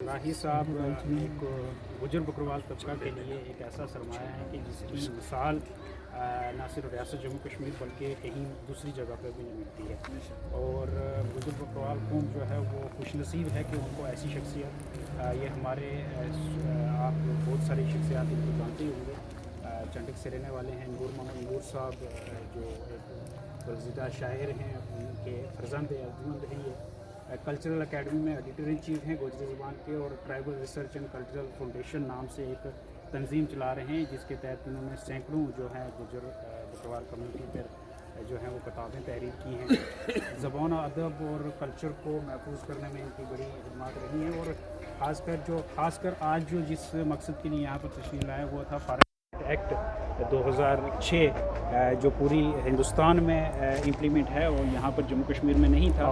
राही साहब एक गुजर बकरवाल तबका के लिए एक ऐसा सरमाया है कि जिसकी मिसाल ना सिर्फ रियासत जम्मू कश्मीर बल्कि कहीं दूसरी जगह पर भी नहीं मिलती है। और गुजर बकरवाल कौम जो है वो खुशनसीब है कि उनको ऐसी शख्सियत ये हमारे आप बहुत सारी शख्सियात इनको जानते ही होंगे। चंडक से रहने वाले हैं नूर मोहम्मद नूर साहब, जो एक बरज़िदा शायर हैं, उनके फर्जंद अर्जुमंद हैं। ये कल्चरल एकेडमी में एडिटर इन चीफ हैं गोजरी ज़बान के, और tribal research and cultural foundation नाम से एक तंजीम चला रहे हैं, जिसके तहत इन्होंने सैकड़ों जो है गुजर बकरवाल कम्युनिटी पर जो है वो किताबें तहरीर की हैं। ज़बान अदब और कल्चर को महफूज करने में इनकी बड़ी खिदमत रही है। और ख़ासकर आज जो जिस मकसद के लिए यहाँ पर तशरीफ़ लाए वो था फॉरेस्ट एक्ट 2006, जो पूरी हिंदुस्तान में इम्प्लीमेंट है और यहाँ पर जम्मू कश्मीर में नहीं था,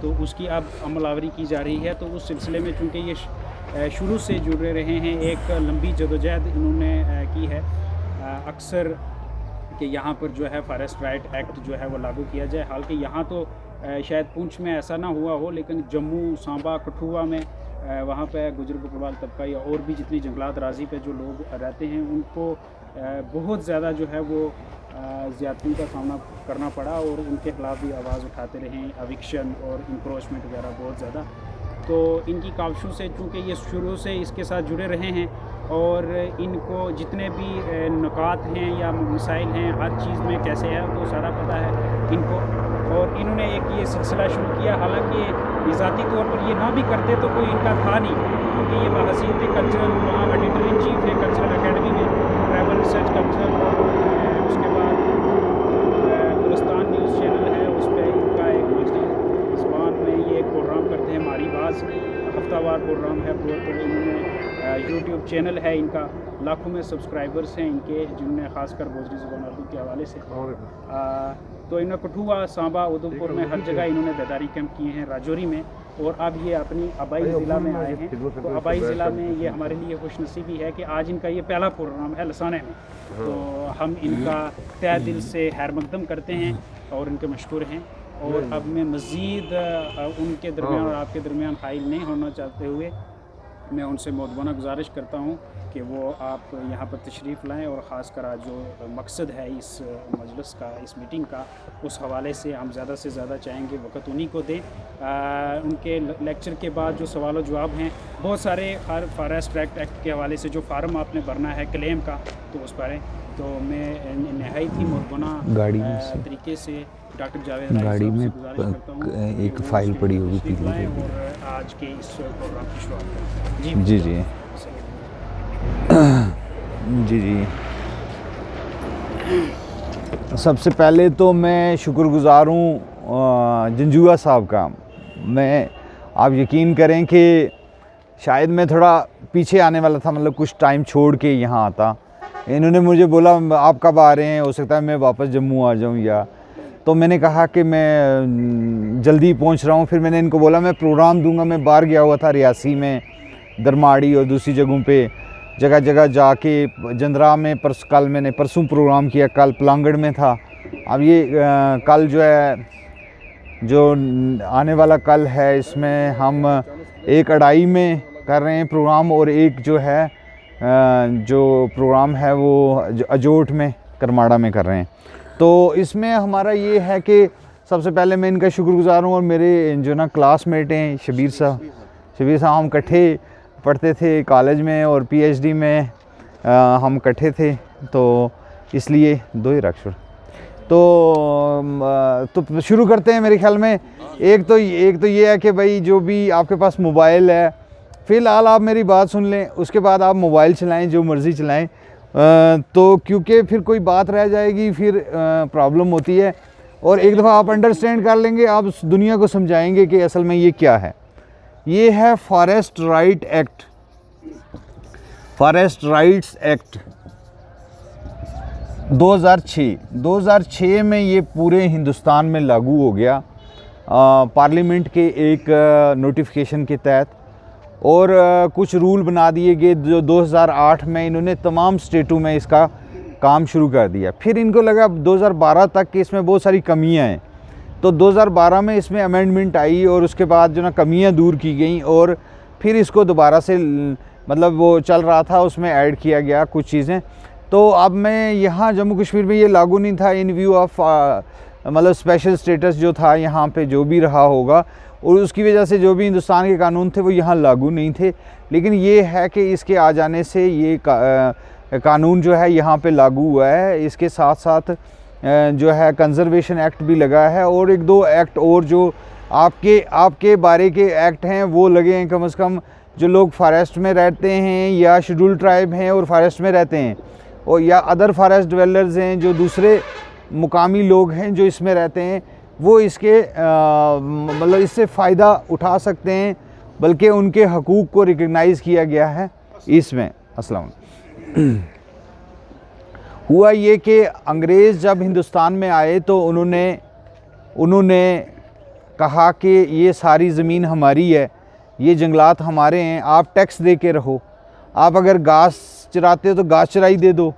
तो उसकी अब अमलावरी की जा रही है। तो उस सिलसिले में चूँकि ये शुरू से जुड़े रहे हैं, एक लंबी जदोजहद इन्होंने की है अक्सर कि यहाँ पर जो है फॉरेस्ट राइट एक्ट जो है वो लागू किया जाए। हालांकि यहाँ तो शायद पुंछ में ऐसा ना हुआ हो, लेकिन जम्मू, सांबा, कठुआ में वहाँ पे गुजर बकरवाल तबका या और भी जितनी जंगलात राजी पे जो लोग रहते हैं उनको बहुत ज़्यादा जो है वो ज़्यादती का सामना करना पड़ा, और उनके ख़िलाफ़ भी आवाज़ उठाते रहे, अविक्शन और इंक्रोचमेंट वगैरह बहुत ज़्यादा। तो इनकी काविशों से चूँकि ये शुरू से इसके साथ जुड़े रहे हैं और इनको जितने भी नुकात हैं या मसाइल हैं हर चीज़ में कैसे है तो सारा पता है इनको, और इन्होंने एक ये सिलसिला शुरू किया। हालांकि ज़ाती तौर पर ये ना भी करते तो कोई इनका था नहीं, क्योंकि ये बहसीयत कल्चरल वहाँ एडिटर इन चीफ है कल्चरल एकेडमी में, ट्राइबल रिसर्च कल्चरल, उसके बाद गुलिस्तान न्यूज़ चैनल है, उस पर इनका एक गुजरी ज़बान में ये एक प्रोग्राम करते हैं, मारीवाज हफ्तावार प्रोग्राम है। इन्होंने यूट्यूब चैनल है इनका, लाखों में सब्सक्राइबर्स हैं इनके, जिनने ख़ासकर गोजरी ज़बान उर्दू के हवाले से। तो इन्होंने कठुआ, सांबा, उधमपुर में हर जगह इन्होंने बेदारी कैंप किए हैं, राजौरी में, और अब ये अपनी आबाई ज़िला में आए हैं। तो आबाई ज़िला में ये हमारे लिए खुशनसीबी है कि आज इनका ये पहला प्रोग्राम है लसाने में। तो हम इनका तहे दिल से खैर मकदम करते हैं और इनके मशकूर हैं। और अब मैं मज़ीद उनके दरमियान और आपके दरमियान हाइल नहीं होना चाहते हुए मैं उनसे मौदबाना गुजारिश करता हूँ कि वो आप यहाँ पर तशरीफ़ लाएँ, और ख़ासकर आज जो मकसद है इस मजलिस का, इस मीटिंग का, उस हवाले से हम ज़्यादा से ज़्यादा चाहेंगे वक्त उन्हीं को दें। उनके लेक्चर के बाद जो सवाल व जवाब हैं बहुत सारे फॉरेस्ट एक्ट के हवाले से जो फार्म आपने भरना है क्लेम का, तो उस पर तो मैं नहायत ही मौदबाना तरीके से डॉक्टर जावेद गाड़ी में करता हूँ एक फ़ाइल पड़ी होगी पीली और आज के इस प्रोग्राम की शुरुआत करें। जी जी जी जी। सबसे पहले तो मैं शुक्रगुज़ार हूँ जंजुआ साहब का। मैं आप यकीन करें कि शायद मैं थोड़ा पीछे आने वाला था, मतलब कुछ टाइम छोड़ के यहाँ आता। इन्होंने मुझे बोला आप कब आ रहे हैं, हो सकता है मैं वापस जम्मू आ जाऊँ या, तो मैंने कहा कि मैं जल्दी पहुंच रहा हूं। फिर मैंने इनको बोला मैं प्रोग्राम दूंगा। मैं बाहर गया हुआ था रियासी में, दरमाड़ी और दूसरी जगहों पे जगह जगह जाके, जंदरा में कल मैंने परसों प्रोग्राम किया, कल पलांगड़ में था। अब ये कल जो है, जो आने वाला कल है, इसमें हम एक अड़ाई में कर रहे हैं प्रोग्राम, और एक जो है जो प्रोग्राम है वो अजोट में करमाड़ा में कर रहे हैं। तो इसमें हमारा ये है कि सबसे पहले मैं इनका शुक्रगुज़ार हूँ, और मेरे जो ना क्लासमेट हैं शबीर साहब हम इकट्ठे पढ़ते थे कॉलेज में और पीएचडी में हम इकट्ठे थे, तो इसलिए दो ही अक्षर। तो शुरू करते हैं। मेरे ख्याल में एक तो ये है कि भाई जो भी आपके पास मोबाइल है, फ़िलहाल आप मेरी बात सुन लें, उसके बाद आप मोबाइल चलाएं, जो मर्ज़ी चलाएं, तो क्योंकि फिर कोई बात रह जाएगी, फिर प्रॉब्लम होती है। और एक दफ़ा आप अंडरस्टैंड कर लेंगे, आप दुनिया को समझाएंगे कि असल में ये क्या है। ये है forest right act, forest rights act 2006 में ये पूरे हिंदुस्तान में लागू हो गया पार्लियामेंट के एक नोटिफिकेशन के तहत, और कुछ रूल बना दिए गए जो 2008 में इन्होंने तमाम स्टेटों में इसका काम शुरू कर दिया। फिर इनको लगा 2012 तक कि इसमें बहुत सारी कमियां हैं, तो 2012 में इसमें अमेंडमेंट आई और उसके बाद जो ना कमियां दूर की गई और फिर इसको दोबारा से मतलब वो चल रहा था, उसमें ऐड किया गया कुछ चीज़ें। तो अब मैं यहाँ जम्मू कश्मीर में ये लागू नहीं था इन व्यू ऑफ मतलब स्पेशल स्टेटस जो था यहाँ पे जो भी रहा होगा, और उसकी वजह से जो भी हिंदुस्तान के कानून थे वो यहाँ लागू नहीं थे। लेकिन ये है कि इसके आ जाने से ये कानून जो है यहाँ पे लागू हुआ है। इसके साथ साथ जो है कंजर्वेशन एक्ट भी लगा है, और एक दो एक्ट और जो आपके बारे के एक्ट हैं वो लगे हैं। कम से कम जो लोग फॉरेस्ट में रहते हैं या शेड्यूल ट्राइब हैं और फॉरेस्ट में रहते हैं, और या अदर फॉरेस्ट डिवेलर्स हैं, जो दूसरे मुकामी लोग हैं जो इसमें रहते हैं, वो इसके मतलब इससे फ़ायदा उठा सकते हैं, बल्कि उनके हकूक़ को रिकग्नाइज़ किया गया है इसमें। अस्सलाम हुआ ये कि अंग्रेज़ जब हिंदुस्तान में आए तो उन्होंने कहा कि ये सारी ज़मीन हमारी है, ये जंगलात हमारे हैं, आप टैक्स दे के रहो। आप अगर घास चराते हो तो घास चराई दे दो,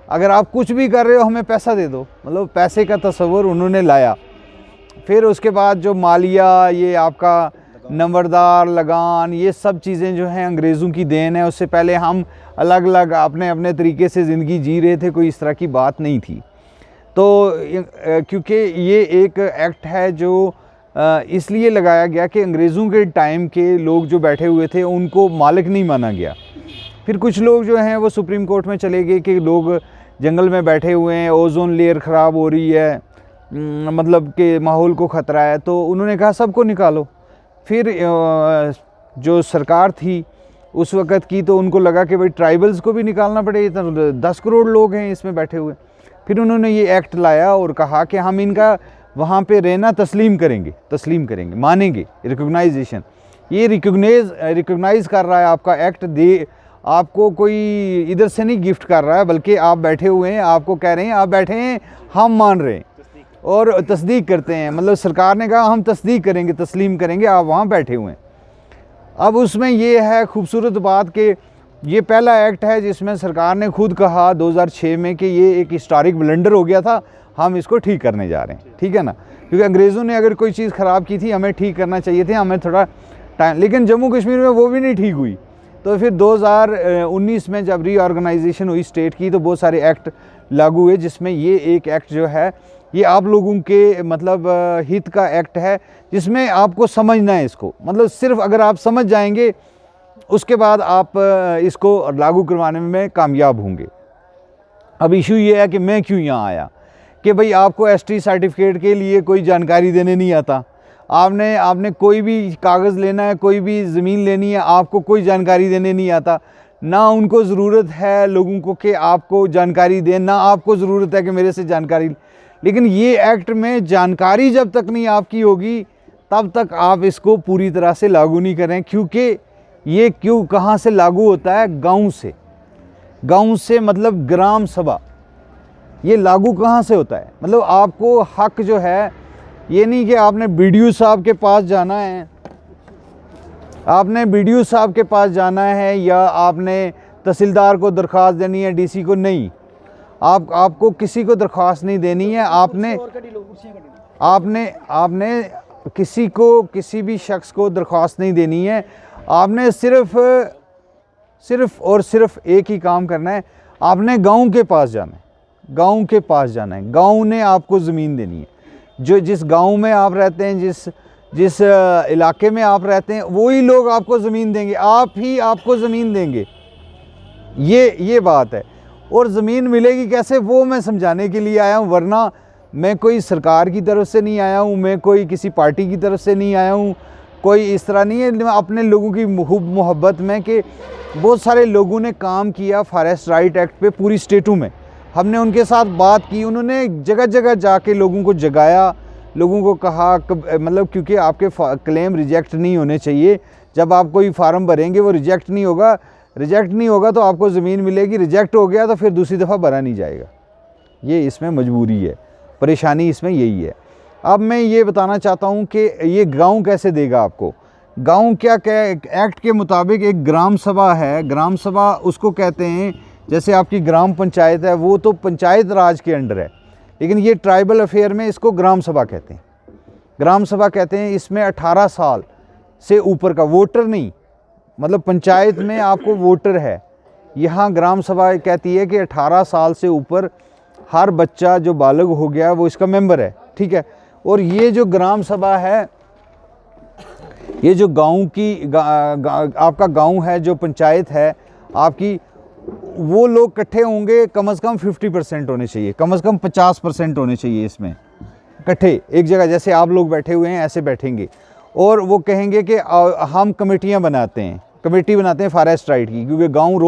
अगर आप कुछ भी कर रहे हो हमें पैसा दे दो। मतलब पैसे का तस्वर उन्होंने लाया। फिर उसके बाद जो मालिया, ये आपका नंबरदार, लगान, ये सब चीज़ें जो हैं अंग्रेज़ों की देन है। उससे पहले हम अलग अलग अपने अपने तरीके से ज़िंदगी जी रहे थे, कोई इस तरह की बात नहीं थी। तो क्योंकि ये एक एक्ट है जो इसलिए लगाया गया कि अंग्रेज़ों के टाइम के लोग जो बैठे हुए थे उनको मालिक नहीं माना गया। फिर कुछ लोग जो हैं वो सुप्रीम कोर्ट में चले गए कि लोग जंगल में बैठे हुए हैं, ओजोन लेयर ख़राब हो रही है, मतलब कि माहौल को ख़तरा है, तो उन्होंने कहा सबको निकालो। फिर जो सरकार थी उस वक़्त की, तो उनको लगा कि भाई ट्राइबल्स को भी निकालना पड़ेगा, 10 करोड़ लोग हैं इसमें बैठे हुए। फिर उन्होंने ये एक्ट लाया और कहा कि हम इनका वहाँ पे रहना तस्लीम करेंगे, मानेंगे, रिकॉग्नाइजेशन। ये रिकॉग्नाइज़ कर रहा है आपका एक्ट, आपको कोई इधर से नहीं गिफ्ट कर रहा है, बल्कि आप बैठे हुए हैं, आपको कह रहे हैं आप बैठे हैं, हम मान रहे हैं और तस्दीक करते हैं। मतलब सरकार ने कहा हम तस्दीक करेंगे, तस्लीम करेंगे, आप वहाँ बैठे हुए हैं। अब उसमें ये है खूबसूरत बात कि ये पहला एक्ट है जिसमें सरकार ने खुद कहा 2006 में कि ये एक हिस्टोरिक ब्लंडर हो गया था, हम इसको ठीक करने जा रहे हैं। ठीक है ना, क्योंकि अंग्रेज़ों ने अगर कोई चीज़ ख़राब की थी, हमें ठीक करना चाहिए थे, हमें थोड़ा टाइम। लेकिन जम्मू कश्मीर में वो भी नहीं ठीक हुई। तो फिर 2019 में जब रीऑर्गेनाइजेशन हुई स्टेट की, तो बहुत सारे एक्ट लागू हुए, जिसमें ये एक एक्ट जो है ये आप लोगों के मतलब हित का एक्ट है, जिसमें आपको समझना है इसको। मतलब सिर्फ अगर आप समझ जाएंगे उसके बाद आप इसको लागू करवाने में कामयाब होंगे। अब इशू ये है कि मैं क्यों यहाँ आया, कि भाई आपको एसटी सर्टिफिकेट के लिए कोई जानकारी देने नहीं आता। आपने कोई भी कागज़ लेना है, कोई भी ज़मीन लेनी है, आपको कोई जानकारी देने नहीं आता। ना उनको ज़रूरत है लोगों को कि आपको जानकारी दें, ना आपको ज़रूरत है कि मेरे से जानकारी। लेकिन ये एक्ट में जानकारी जब तक नहीं आपकी होगी तब तक आप इसको पूरी तरह से लागू नहीं करें। क्योंकि ये कहाँ से लागू होता है? गांव से मतलब ग्राम सभा। ये लागू कहाँ से होता है? मतलब आपको हक जो है, ये नहीं कि आपने बीडीओ साहब के पास जाना है, या आपने तहसीलदार को दरख्वास्त देनी है, डीसी को नहीं। आपको किसी को दरख्वास्त नहीं देनी है। आपने किसी भी शख्स को दरख्वास्त नहीं देनी है। आपने सिर्फ एक ही काम करना है, आपने गांव के पास जाना है। गांव ने आपको ज़मीन देनी है। जो जिस गांव में आप रहते हैं, जिस इलाके में आप रहते हैं, वही लोग आपको ज़मीन देंगे, आप ही आपको ज़मीन देंगे। ये बात है। और ज़मीन मिलेगी कैसे, वो मैं समझाने के लिए आया हूँ। वरना मैं कोई सरकार की तरफ से नहीं आया हूँ, मैं कोई किसी पार्टी की तरफ से नहीं आया हूँ, कोई इस तरह नहीं है। अपने लोगों की मोहब्बत में, कि बहुत सारे लोगों ने काम किया फॉरेस्ट राइट एक्ट पे पूरी स्टेटों में। हमने उनके साथ बात की, उन्होंने जगह जगह जाके लोगों को जगाया, लोगों को कहा मतलब क्योंकि आपके क्लेम रिजेक्ट नहीं होने चाहिए। जब आप कोई फार्म भरेंगे वो रिजेक्ट नहीं होगा तो आपको ज़मीन मिलेगी। रिजेक्ट हो गया तो फिर दूसरी दफ़ा भरा नहीं जाएगा। ये इसमें मजबूरी है, परेशानी इसमें यही है। अब मैं ये बताना चाहता हूँ कि ये गांव कैसे देगा आपको। गांव क्या एक्ट के मुताबिक एक ग्राम सभा है। ग्राम सभा उसको कहते हैं, जैसे आपकी ग्राम पंचायत है, वो तो पंचायत राज के अंडर है, लेकिन ये ट्राइबल अफेयर में इसको ग्राम सभा कहते हैं। इसमें 18 साल से ऊपर का वोटर नहीं, मतलब पंचायत में आपको वोटर है। यहाँ ग्राम सभा कहती है कि 18 साल से ऊपर हर बच्चा जो बालिग हो गया वो इसका मेंबर है, ठीक है। और ये जो ग्राम सभा है, ये जो गांव की आपका गांव है, जो पंचायत है आपकी, वो लोग इकट्ठे होंगे, कम से कम 50% होने चाहिए, कम से कम 50% होने चाहिए इसमें इकट्ठे एक जगह। जैसे आप लोग बैठे हुए हैं ऐसे बैठेंगे और वो कहेंगे कि हम कमेटियां बनाते हैं, कमेटी बनाते हैं फॉरेस्ट राइट की, क्योंकि गांव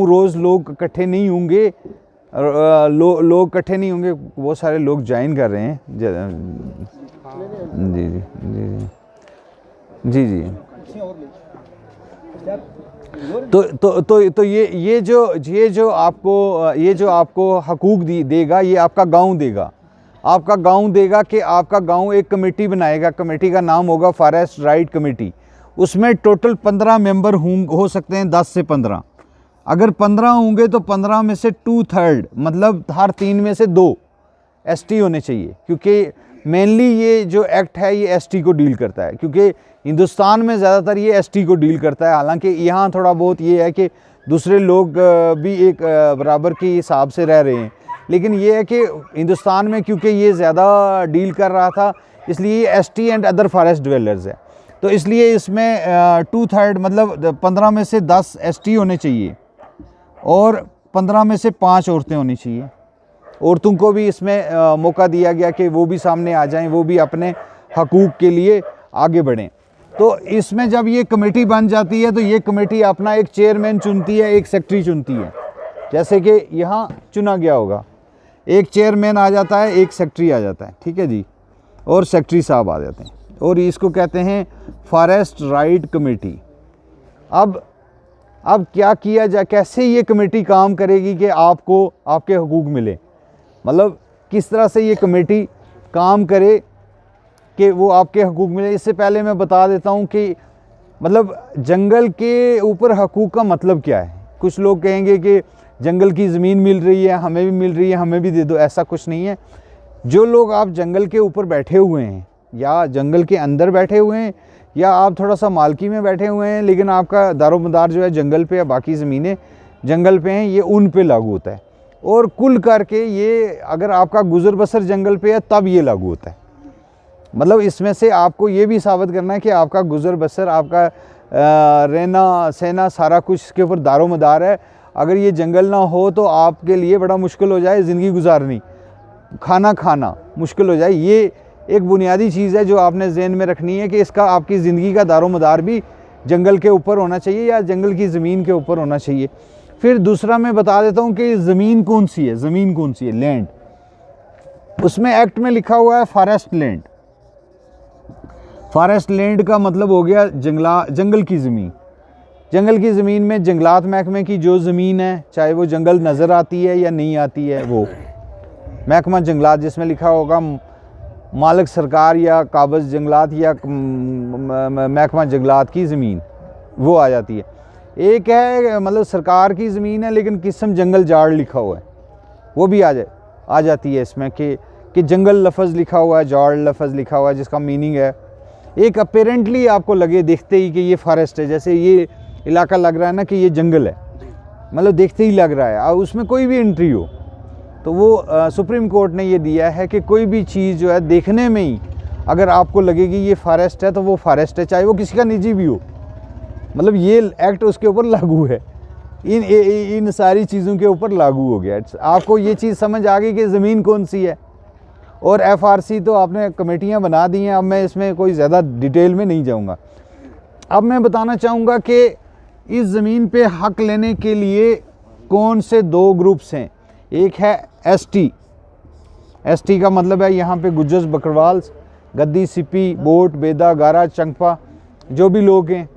रोज़ लोग इकट्ठे नहीं होंगे, लोग इकट्ठे नहीं होंगे। बहुत सारे लोग ज्वाइन कर रहे हैं। जी जी जी जी जी। तो ये जो आपको हकूक देगा, ये आपका गांव देगा। आपका गांव देगा कि आपका गांव एक कमेटी बनाएगा, कमेटी का नाम होगा फॉरेस्ट राइट कमेटी। उसमें टोटल 15 मेंबर हो सकते हैं, 10 से 15। अगर 15 होंगे तो 15 में से 2/3 मतलब हर 3 में से 2 एसटी होने चाहिए, क्योंकि मेनली ये जो एक्ट है ये एसटी को डील करता है, क्योंकि हिंदुस्तान में ज़्यादातर ये एसटी को डील करता है। हालांकि यहाँ थोड़ा बहुत ये है कि दूसरे लोग भी एक बराबर के हिसाब से रह रहे हैं, लेकिन ये है कि हिंदुस्तान में क्योंकि ये ज़्यादा डील कर रहा था, इसलिए ये ST and other forest dwellers है। तो इसलिए इसमें 2/3 मतलब 15 में से 10 एसटी होने चाहिए और 15 में से 5 औरतें होनी चाहिए। औरतों को भी इसमें मौका दिया गया कि वो भी सामने आ जाएं, वो भी अपने हकूक़ के लिए आगे बढ़ें। तो इसमें जब ये कमेटी बन जाती है तो ये कमेटी अपना एक चेयरमैन चुनती है, एक सेक्रेटरी चुनती है। जैसे कि यहाँ चुना गया होगा, एक चेयरमैन आ जाता है, एक सेक्रेटरी आ जाता है, ठीक है जी, और सेक्रेटरी साहब आ जाते हैं, और इसको कहते हैं फॉरेस्ट राइट कमेटी। अब क्या किया जाए, कैसे ये कमेटी काम करेगी कि आपको आपके हकूक़ मिले, मतलब किस तरह से ये कमेटी काम करे कि वो आपके हकूक़ मिले। इससे पहले मैं बता देता हूँ कि मतलब जंगल के ऊपर हकूक़ का मतलब क्या है। कुछ लोग कहेंगे कि जंगल की ज़मीन मिल रही है, हमें भी मिल रही है, हमें भी दे दो। ऐसा कुछ नहीं है। जो लोग आप जंगल के ऊपर बैठे हुए हैं या जंगल के अंदर बैठे हुए हैं या आप थोड़ा सा मालकी में बैठे हुए हैं, लेकिन आपका दारोमदार जो है जंगल पे या बाकी ज़मीनें जंगल पे हैं, ये उन पे लागू होता है। और कुल करके ये अगर आपका गुज़र बसर जंगल पे है तब ये लागू होता है। मतलब इसमें से आपको ये भी साबित करना है कि आपका गुज़र बसर, आपका रहना सहना सारा कुछ इसके ऊपर दारोमदार है। अगर ये जंगल ना हो तो आपके लिए बड़ा मुश्किल हो जाए ज़िंदगी गुजारनी, खाना खाना मुश्किल हो जाए। ये एक बुनियादी चीज़ है जो आपने ज़हन में रखनी है कि इसका आपकी ज़िंदगी का दारोमदार भी जंगल के ऊपर होना चाहिए या जंगल की ज़मीन के ऊपर होना चाहिए। फिर दूसरा मैं बता देता हूँ कि ज़मीन कौन सी है, ज़मीन कौन सी है, लैंड। उसमें एक्ट में लिखा हुआ है फॉरेस्ट लैंड। फॉरेस्ट लैंड का मतलब हो गया जंगल की ज़मीन। जंगल की ज़मीन में जंगलात महकमे की जो ज़मीन है, चाहे वो जंगल नज़र आती है या नहीं आती है, वो महकमा जंगलात जिसमें लिखा होगा मालिक सरकार या काबज़ जंगलात या महकमा जंगलात की ज़मीन, वो आ जाती है। एक है मतलब सरकार की ज़मीन है लेकिन किस्म जंगल जाड़ लिखा हुआ है, वो भी आ जाती है इसमें कि जंगल लफ्ज़ लिखा हुआ है, जाड़ लफ्ज़ लिखा हुआ है, जिसका मीनिंग है एक अपेरेंटली आपको लगे देखते ही कि ये फॉरेस्ट है। जैसे ये इलाका लग रहा है ना कि ये जंगल है, मतलब देखते ही लग रहा है, और उसमें कोई भी एंट्री हो तो वो सुप्रीम कोर्ट ने ये दिया है कि कोई भी चीज़ जो है देखने में ही अगर आपको लगेगी ये फॉरेस्ट है तो वो फॉरेस्ट है, चाहे वो किसी का निजी भी हो। मतलब ये एक्ट उसके ऊपर लागू है, इन सारी चीज़ों के ऊपर लागू हो गया। आपको ये चीज़ समझ आ गई कि ज़मीन कौन सी है। और एफआरसी तो आपने कमेटियां बना दी हैं, अब मैं इसमें कोई ज़्यादा डिटेल में नहीं जाऊंगा। अब मैं बताना चाहूँगा कि इस ज़मीन पे हक लेने के लिए कौन से 2 ग्रुप्स हैं। एक है एसटी। एसटी का मतलब है यहाँ पे गुज्जर, बकरवाल, गद्दी, सिपी, बोट, बेदा, गारा, चंगपा, जो भी लोग हैं,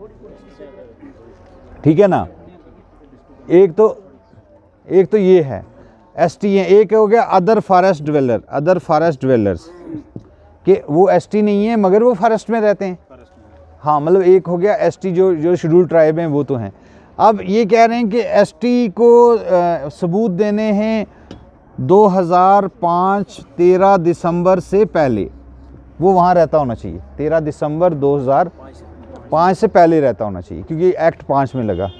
ठीक है ना। एक तो ये है एसटी है। एक हो गया other forest dweller, other forest dwellers कि वो एसटी नहीं है मगर वो फॉरेस्ट में रहते हैं। हाँ, मतलब एक हो गया एसटी जो शेड्यूल ट्राइब हैं वो तो हैं। अब ये कह रहे हैं कि एसटी को सबूत देने हैं 2005 13 दिसंबर से पहले वो वहाँ रहता होना चाहिए। 13 दिसंबर 2005 5 से पहले रहता होना चाहिए, क्योंकि एक्ट 5 में लगा,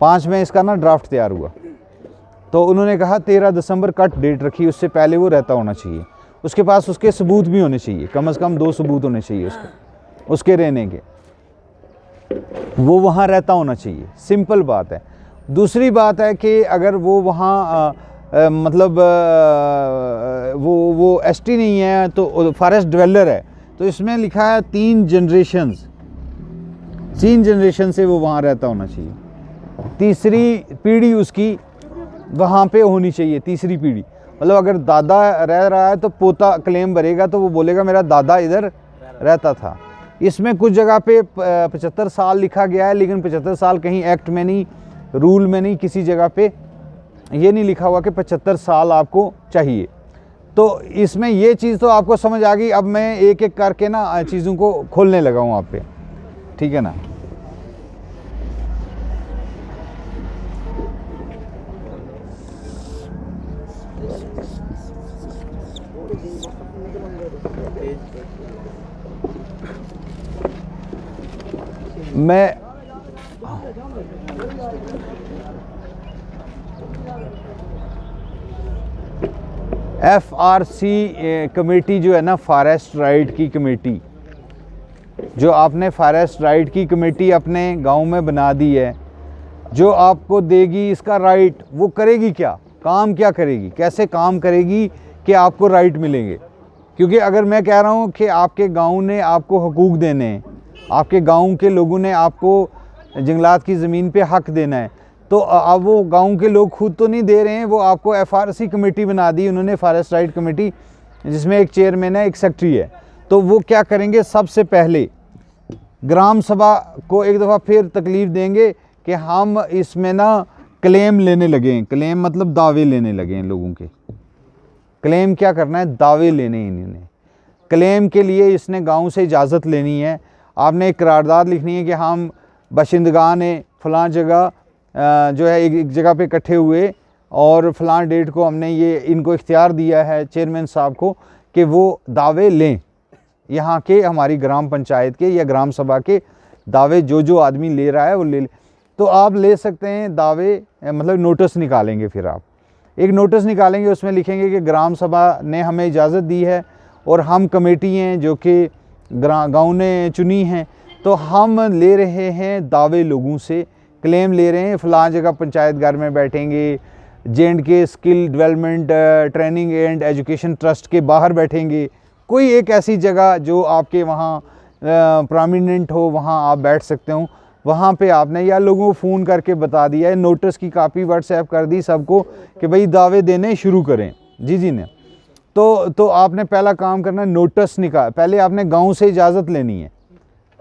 5 में इसका ना ड्राफ्ट तैयार हुआ। तो उन्होंने कहा 13 दिसंबर कट डेट रखी, उससे पहले वो रहता होना चाहिए। उसके पास उसके सबूत भी होने चाहिए, कम से कम 2 सबूत होने चाहिए उसके रहने के, वो वहाँ रहता होना चाहिए। सिंपल बात है। दूसरी बात है कि अगर वो वहाँ मतलब वो एसटी नहीं है तो फॉरेस्ट डिवेलर है, तो इसमें लिखा है 3 जनरेशन से वो वहाँ रहता होना चाहिए। तीसरी पीढ़ी उसकी वहाँ पे होनी चाहिए, तीसरी पीढ़ी। मतलब अगर दादा रह रहा है तो पोता क्लेम भरेगा तो वो बोलेगा मेरा दादा इधर रहता था। इसमें कुछ जगह पे 75 साल लिखा गया है, लेकिन 75 साल कहीं एक्ट में नहीं, रूल में नहीं, किसी जगह पे ये नहीं लिखा हुआ कि 75 साल आपको चाहिए। तो इसमें ये चीज़ तो आपको समझ आ गई। अब मैं एक एक करके ना चीज़ों को खोलने लगा हूँ आप पे, ठीक है ना। मैं FRC कमेटी जो है ना, फॉरेस्ट राइट की कमेटी, जो आपने फॉरेस्ट राइट की कमेटी अपने गांव में बना दी है, जो आपको देगी इसका राइट, वो करेगी क्या, काम क्या करेगी, कैसे काम करेगी कि आपको राइट मिलेंगे। क्योंकि अगर मैं कह रहा हूँ कि आपके गांव ने आपको हकूक़ देने हैं, आपके गांव के लोगों ने आपको जंगलात की ज़मीन पे हक देना है, तो अब वो गांव के लोग खुद तो नहीं दे रहे हैं, वो आपको FRC कमेटी बना दी उन्होंने, फॉरेस्ट राइट कमेटी, जिसमें एक चेयरमैन है, एक सेक्रेटरी है। तो वो क्या करेंगे, सबसे पहले ग्राम सभा को एक दफ़ा फिर तकलीफ़ देंगे कि हम इसमें ना क्लेम लेने लगे हैं। क्लेम मतलब दावे लेने लगे हैं लोगों के। क्लेम क्या करना है, दावे लेने हैं इन्होंने। क्लेम के लिए इसने गांव से इजाज़त लेनी है, आपने एक करारदाद लिखनी है कि हम बाशिंदगान ने फ़लाँ जगह जो है एक जगह पे इकट्ठे हुए और फ़लाँ डेट को हमने ये इनको इख्तियार दिया है चेयरमैन साहब को कि वो दावे लें, यहाँ के हमारी ग्राम पंचायत के या ग्राम सभा के दावे जो आदमी ले रहा है वो ले। तो आप ले सकते हैं दावे, मतलब नोटिस निकालेंगे, फिर आप एक नोटिस निकालेंगे, उसमें लिखेंगे कि ग्राम सभा ने हमें इजाज़त दी है और हम कमेटी हैं जो कि गाँव ने चुनी हैं, तो हम ले रहे हैं दावे लोगों से, क्लेम ले रहे हैं, फ़लाँ जगह पंचायत घर में बैठेंगे, J&K skill development training and education trust के बाहर बैठेंगे, कोई एक ऐसी जगह जो आपके वहाँ प्रोमिनेंट हो, वहाँ आप बैठ सकते हो। वहाँ पे आपने या लोगों को फ़ोन करके बता दिया है, नोटिस की कापी व्हाट्सएप कर दी सबको कि भाई दावे देने शुरू करें, जी ने। तो आपने पहला काम करना है, नोटिस पहले आपने गाँव से इजाज़त लेनी है।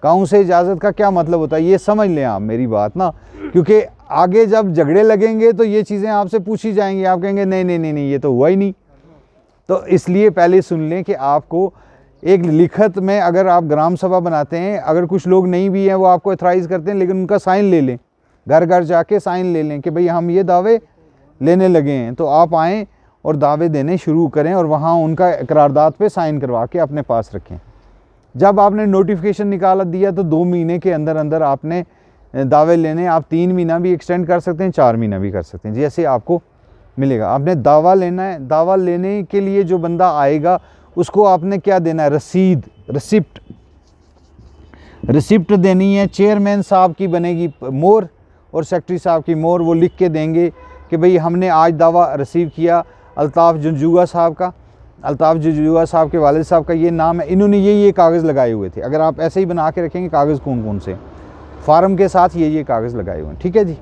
गाँव से इजाज़त का क्या मतलब होता है, ये समझ लें आप मेरी बात ना, क्योंकि आगे जब झगड़े लगेंगे तो ये चीज़ें आपसे पूछी जाएंगी, आप कहेंगे नहीं ये तो हुआ ही नहीं। तो इसलिए पहले सुन लें कि आपको एक लिखत में, अगर आप ग्राम सभा बनाते हैं, अगर कुछ लोग नहीं भी हैं वो आपको एथराइज़ करते हैं, लेकिन उनका साइन ले लें, घर घर जाके साइन ले लें कि भाई हम ये दावे लेने लगे हैं, तो आप आएँ और दावे देने शुरू करें और वहाँ उनका करारदाद पे साइन करवा के अपने पास रखें। जब आपने नोटिफिकेशन निकाला दिया तो 2 महीने के अंदर अंदर आपने दावे लेने, आप 3 महीना भी एक्सटेंड कर सकते हैं, 4 महीना भी कर सकते हैं, जैसे आपको मिलेगा। आपने दावा लेना है, दावा लेने के लिए जो बंदा आएगा उसको आपने क्या देना है, रसीद, रिसिप्ट देनी है। चेयरमैन साहब की बनेगी मोहर और सेक्रेटरी साहब की मोहर, वो लिख के देंगे कि भाई हमने आज दावा रिसीव किया अल्ताफ़ जंजुआ साहब का, अल्ताफ़ जंजुआ साहब के वालिद साहब का ये नाम है, इन्होंने ये कागज़ लगाए हुए थे। अगर आप ऐसे ही बना के रखेंगे कागज़ कौन से, फार्म के साथ ये कागज़ लगाए हुए हैं, ठीक है जी।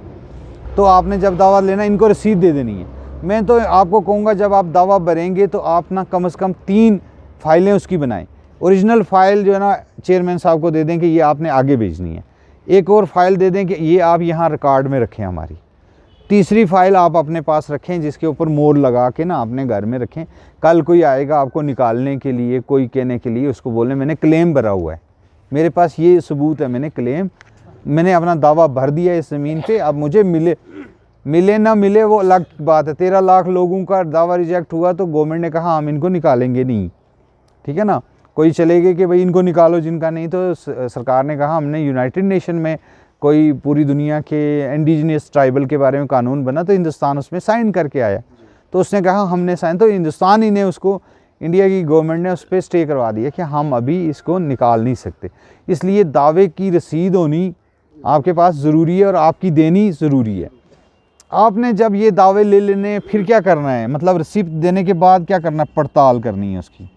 तो आपने जब दावा लेना, इनको रसीद दे देनी है। मैं तो आपको कहूँगा जब आप दावा भरेंगे तो आप ना कम से कम 3 फाइलें उसकी बनाएं। ओरिजिनल फ़ाइल जो है ना चेयरमैन साहब को दे दें कि ये आपने आगे भेजनी है। एक और फ़ाइल दे दें कि ये आप यहाँ रिकॉर्ड में रखें हमारी। तीसरी फ़ाइल आप अपने पास रखें जिसके ऊपर मोहर लगा के ना अपने घर में रखें। कल कोई आएगा आपको निकालने के लिए, कोई कहने के लिए, उसको बोलें मैंने क्लेम भरा हुआ है, मेरे पास ये सबूत है, मैंने अपना दावा भर दिया इस ज़मीन पे, अब मुझे मिले ना मिले वो अलग बात है। 13 लाख लोगों का दावा रिजेक्ट हुआ तो गवर्नमेंट ने कहा हम इनको निकालेंगे नहीं, ठीक है ना। कोई चले गए कि भाई इनको निकालो जिनका नहीं, तो सरकार ने कहा हमने यूनाइटेड नेशन में कोई पूरी दुनिया के इंडिजिनियस ट्राइबल के बारे में कानून बना तो हिंदुस्तान उसमें साइन करके आया, तो उसने कहा हमने साइन, तो हिंदुस्तान ही ने उसको, इंडिया की गवर्नमेंट ने उस पर स्टे करवा दिया कि हम अभी इसको निकाल नहीं सकते। इसलिए दावे की रसीद होनी आपके पास ज़रूरी है और आपकी देनी ज़रूरी है। आपने जब ये दावे ले लेने फिर क्या करना है, मतलब रिसिप्ट देने के बाद क्या करना है, पड़ताल करनी है, उसकी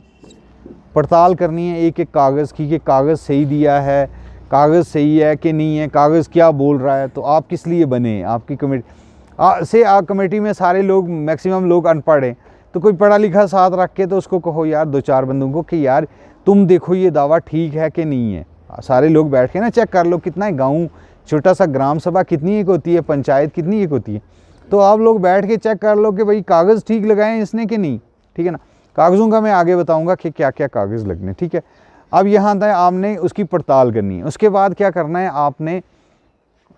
पड़ताल करनी है एक एक कागज़ की कि कागज़ सही दिया है, कागज़ सही है कि नहीं है, कागज़ क्या बोल रहा है। तो आप किस लिए बने, आपकी कमेटी कमेटी में सारे लोग, मैक्सिमम लोग अनपढ़ हैं, तो कोई पढ़ा लिखा साथ रख के तो उसको कहो यार 2-4 बंदों को कि यार तुम देखो ये दावा ठीक है कि नहीं है। सारे लोग बैठ के ना चेक कर लो, कितना है गाँव, छोटा सा ग्राम सभा कितनी एक होती है, पंचायत कितनी एक होती है, तो आप लोग बैठ के चेक कर लो कि भाई कागज़ ठीक लगाए इसने कि नहीं, ठीक है ना। कागज़ों का मैं आगे बताऊंगा कि क्या क्या कागज़ लगने, ठीक है। अब यहाँ तक आपने उसकी पड़ताल करनी है। उसके बाद क्या करना है आपने,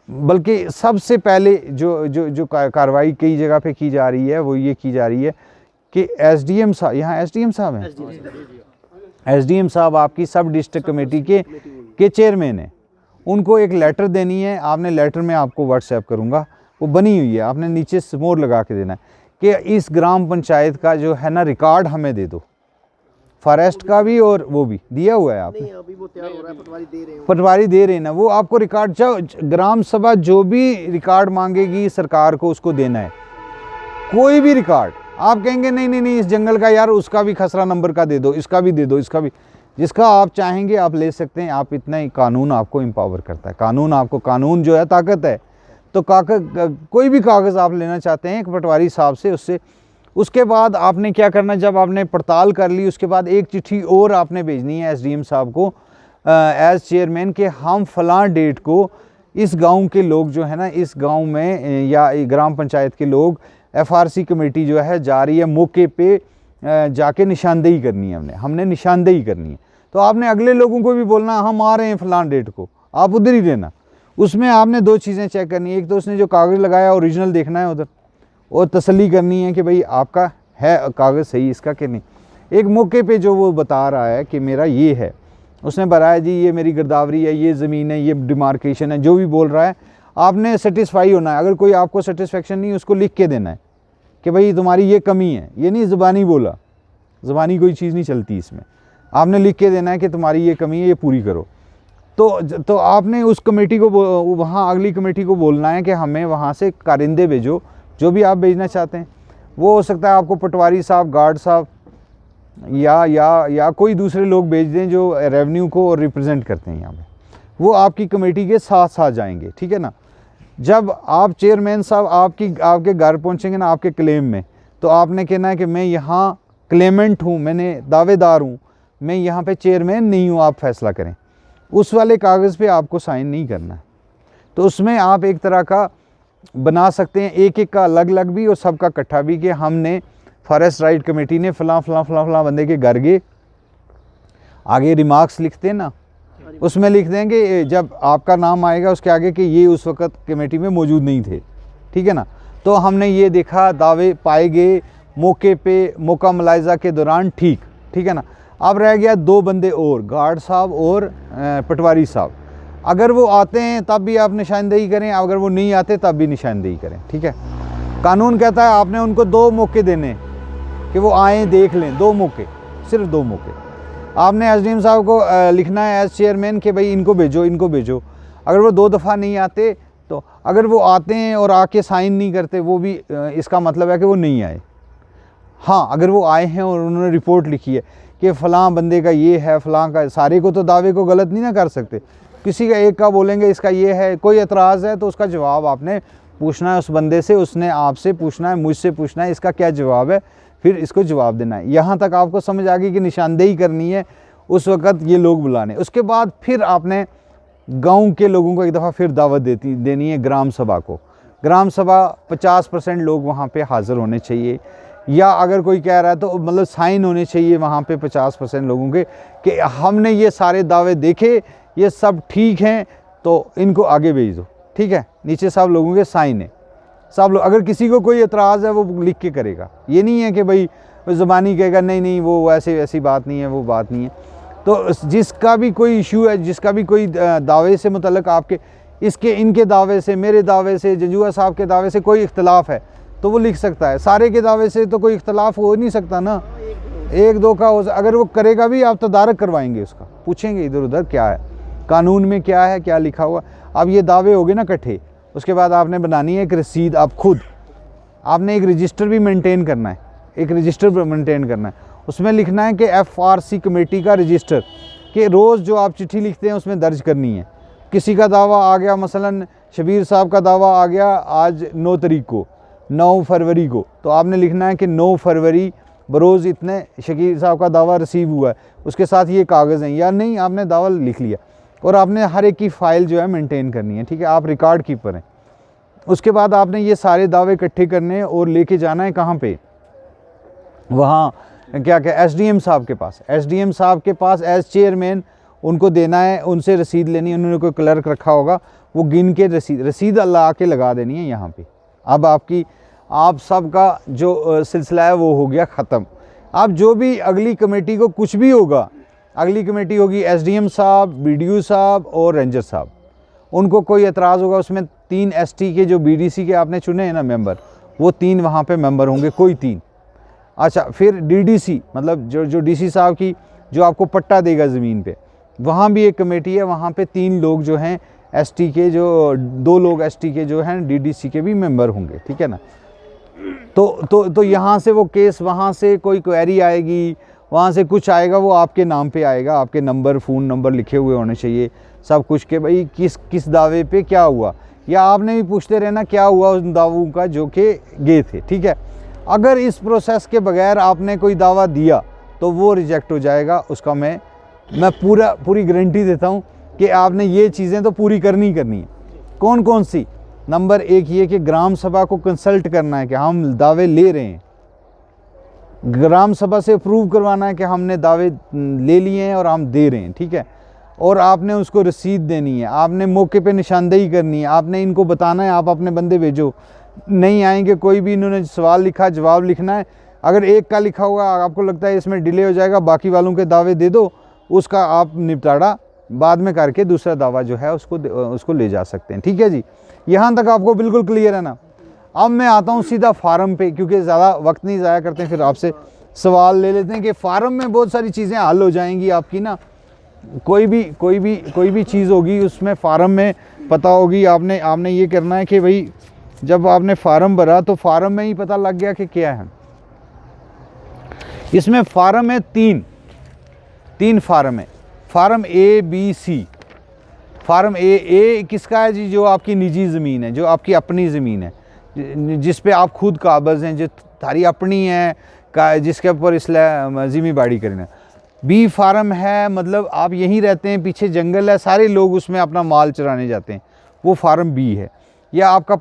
बल्कि सबसे पहले जो कार्रवाई कई जगह पे की जा रही है वो ये की जा रही है कि एसडीएम साहब, यहाँ एसडीएम साहब हैं, एसडीएम साहब आपकी सब डिस्ट्रिक्ट कमेटी के चेयरमैन हैं, उनको एक लेटर देनी है। आपने लेटर में आपको व्हाट्सएप करूँगा, वो बनी हुई है, आपने नीचे मोहर लगा के देना है कि इस ग्राम पंचायत का जो है ना रिकॉर्ड हमें दे दो, फॉरेस्ट का भी और वो भी दिया हुआ है आपने। अभी वो तैयार हो रहा है, पटवारी दे रहे हैं ना, वो आपको रिकॉर्ड, ग्राम सभा जो भी रिकॉर्ड मांगेगी सरकार को उसको देना है, कोई भी रिकॉर्ड। आप कहेंगे नहीं नहीं नहीं इस जंगल का यार उसका भी खसरा नंबर का दे दो, इसका भी दे दो, इसका भी, जिसका आप चाहेंगे आप ले सकते हैं। आप इतना ही, कानून आपको एम्पावर करता है, कानून आपको, कानून जो है ताकत है। तो कोई भी कागज़ आप लेना चाहते हैं एक पटवारी साहब से, उससे उसके बाद आपने क्या करना, जब आपने पड़ताल कर ली उसके बाद एक चिट्ठी और आपने भेजनी है एसडीएम साहब को एज चेयरमैन के हम फलां डेट को इस गांव के लोग जो है ना, इस गांव में या ग्राम पंचायत के लोग, एफआरसी कमेटी जो है जा रही है मौके पे जाके निशानदेही करनी है, हमने निशानदेही करनी है। तो आपने अगले लोगों को भी बोलना हम आ रहे हैं फलां डेट को, आप उधर ही रहना। उसमें आपने 2 चीज़ें चेक करनी है, एक तो उसने जो कागज़ लगाया ओरिजिनल देखना है उधर, और तसल्ली करनी है कि भाई आपका है कागज़ सही इसका कि नहीं। एक मौके पे जो वो बता रहा है कि मेरा ये है, उसने बताया जी ये मेरी गिरदावरी है, ये ज़मीन है, ये डिमार्केशन है, जो भी बोल रहा है आपने सेटिस्फाई होना है। अगर कोई आपको सेटिस्फेक्शन नहीं, उसको लिख के देना है कि भाई तुम्हारी ये कमी है, ये नहीं ज़बानी बोला, ज़बानी कोई चीज़ नहीं चलती इसमें, आपने लिख के देना है कि तुम्हारी ये कमी है, ये पूरी करो। तो आपने उस कमेटी को, वहाँ अगली कमेटी को बोलना है कि हमें वहाँ से कारिंदे भेजो, जो भी आप भेजना चाहते हैं। वो हो सकता है आपको पटवारी साहब, गार्ड साहब या कोई दूसरे लोग भेज दें जो रेवेन्यू को रिप्रेजेंट करते हैं यहाँ पे, वो आपकी कमेटी के साथ साथ जाएंगे, ठीक है ना। जब आप चेयरमैन साहब आपके घर पहुँचेंगे ना आपके क्लेम में, तो आपने कहना है कि मैं यहाँ क्लेमेंट हूँ, मैंने दावेदार हूँ, मैं यहाँ पे चेयरमैन नहीं हूँ, आप फैसला करें। उस वाले कागज़ पे आपको साइन नहीं करना है। तो उसमें आप एक तरह का बना सकते हैं, एक एक का अलग अलग भी और सबका इकट्ठा भी, कि हमने फॉरेस्ट राइट कमेटी ने फलां फलां फलां फलां बंदे के घर गए, आगे रिमार्क्स लिखते हैं ना, उसमें लिख देंगे जब आपका नाम आएगा उसके आगे कि ये उस वक़्त कमेटी में मौजूद नहीं थे, ठीक है ना। तो हमने ये देखा, दावे पाए गए मौके पे, मौका मुलायजा के दौरान, ठीक है ना। अब रह गया 2 बंदे और, गार्ड साहब और पटवारी साहब। अगर वो आते हैं तब भी आप निशानदेही करें, अगर वो नहीं आते तब भी निशानदेही करें, ठीक है। कानून कहता है आपने उनको 2 मौके देने कि वो आएँ देख लें, 2 मौके, सिर्फ 2 मौके। आपने एसडीएम साहब को लिखना है एज चेयरमैन कि भाई इनको भेजो। अगर वो 2 दफ़ा नहीं आते, तो अगर वो आते हैं और आके साइन नहीं करते, वो भी इसका मतलब है कि वो नहीं आए। हाँ, अगर वो आए हैं और उन्होंने रिपोर्ट लिखी है कि फ़लाँ बंदे का ये है, फ़लाँ का, सारे को तो दावे को गलत नहीं ना कर सकते, किसी का एक का बोलेंगे इसका ये है, कोई एतराज़ है तो उसका जवाब आपने पूछना है उस बंदे से, उसने आपसे पूछना है, मुझसे पूछना है, इसका क्या जवाब है, फिर इसको जवाब देना है। यहाँ तक आपको समझ आ गई कि निशानदेही करनी है, उस वक़्त ये लोग बुलाने। उसके बाद फिर आपने गांव के लोगों को एक दफ़ा फिर दावत देनी है ग्राम सभा को। ग्राम सभा 50% लोग वहाँ पे हाज़िर होने चाहिए, या अगर कोई कह रहा है तो मतलब साइन होने चाहिए वहाँ पे 50% लोगों के कि हमने ये सारे दावे देखे, ये सब ठीक हैं, तो इनको आगे भेज दो, ठीक है। नीचे सब लोगों के साइन है, सब लोग। अगर किसी को कोई एतराज़ है वो लिख के करेगा, ये नहीं है कि भाई ज़बानी कहेगा नहीं वो ऐसी बात नहीं है, वो बात नहीं है। तो जिसका भी कोई इशू है, जिसका भी कोई दावे से मुतल्लक आपके इनके दावे से, मेरे दावे से, जंजुआ साहब के दावे से कोई इख्तलाफ है तो वो लिख सकता है। सारे के दावे से तो कोई इख्तलाफ हो नहीं सकता ना, एक दो का हो। अगर वो करेगा भी आप तदारक करवाएंगे, उसका पूछेंगे इधर उधर क्या है, कानून में क्या है, क्या लिखा हुआ। अब ये दावे हो गए ना इकट्ठे, उसके बाद आपने बनानी है एक रसीद। आप खुद आपने एक रजिस्टर भी मेंटेन करना है, एक रजिस्टर मेंटेन करना है। उसमें लिखना है कि FRC कमेटी का रजिस्टर, कि रोज़ जो आप चिट्ठी लिखते हैं उसमें दर्ज करनी है। किसी का दावा आ गया, मसलन शबीर साहब का दावा आ गया आज 9 तारीख को, 9 फरवरी को, तो आपने लिखना है कि 9 फरवरी बरोज़ इतने शकीर साहब का दावा रिसीव हुआ है, उसके साथ ये कागज़ हैं या नहीं, आपने दावा लिख लिया। और आपने हर एक की फ़ाइल जो है मेंटेन करनी है, ठीक है, आप रिकॉर्ड कीपर हैं। उसके बाद आपने ये सारे दावे इकट्ठे करने और लेके जाना है कहाँ पे, वहाँ क्या SDM साहब के पास। SDM साहब के पास एज चेयरमैन उनको देना है, उनसे रसीद लेनी है। उन्होंने कोई क्लर्क रखा होगा, वो गिन के रसीद अल्लाह के लगा देनी है यहाँ पे। अब आप सब का जो सिलसिला है वो हो गया ख़त्म। अब जो भी अगली कमेटी को कुछ भी होगा, अगली कमेटी होगी SDM साहब, BDO साहब और रेंजर साहब, उनको कोई एतराज़ होगा, उसमें 3 ST के जो BDC के आपने चुने हैं ना मेंबर, वो 3 वहाँ पे मेंबर होंगे, कोई 3। अच्छा, फिर DDC मतलब जो DC साहब की जो आपको पट्टा देगा ज़मीन पे, वहाँ भी एक कमेटी है, वहाँ पे 3 लोग जो हैं ST के, जो 2 लोग ST के जो हैं DDC के भी मेंबर होंगे, ठीक है ना। तो यहाँ से वो केस, वहाँ से कोई क्वेरी आएगी, वहाँ से कुछ आएगा, वो आपके नाम पे आएगा, आपके नंबर, फ़ोन नंबर लिखे हुए होने चाहिए सब कुछ, के भाई किस दावे पे क्या हुआ, या आपने भी पूछते रहना क्या हुआ उन दावों का जो कि गए थे, ठीक है। अगर इस प्रोसेस के बगैर आपने कोई दावा दिया तो वो रिजेक्ट हो जाएगा। उसका मैं पूरी गारंटी देता हूँ कि आपने ये चीज़ें तो पूरी करनी है। कौन कौन सी? नंबर 1 ये कि ग्राम सभा को कंसल्ट करना है कि हम दावे ले रहे हैं, ग्राम सभा से अप्रूव करवाना है कि हमने दावे ले लिए हैं और हम दे रहे हैं, ठीक है। और आपने उसको रसीद देनी है, आपने मौके पे निशानदेही करनी है, आपने इनको बताना है, आप अपने बंदे भेजो, नहीं आएंगे कोई भी, इन्होंने सवाल लिखा जवाब लिखना है। अगर एक का लिखा हुआ आपको लगता है इसमें डिले हो जाएगा, बाकी वालों के दावे दे दो, उसका आप निपटारा बाद में करके दूसरा दावा जो है उसको ले जा सकते हैं, ठीक है जी। यहाँ तक आपको बिल्कुल क्लियर है ना। अब मैं आता हूँ सीधा फार्म पे, क्योंकि ज़्यादा वक्त नहीं ज़ाया करते हैं, फिर आपसे सवाल ले लेते हैं कि फार्म में बहुत सारी चीज़ें हल हो जाएंगी आपकी ना। कोई भी चीज़ होगी उसमें फार्म में पता होगी। आपने ये करना है कि भाई जब आपने फार्म भरा तो फार्म में ही पता लग गया कि क्या है। इसमें फार्म है तीन फार्म है, form A, B, C। Form A किसका है जी? जो आपकी निजी ज़मीन है, जो आपकी अपनी ज़मीन है, जिस पे आप खुद काबज़ हैं, जो थारी अपनी है, जिसके ऊपर इसलिए ज़िमी बाड़ी करना। B फार्म है, मतलब आप यहीं रहते हैं, पीछे जंगल है, सारे लोग उसमें अपना माल चराने जाते हैं, वो फार्म B है। या आपका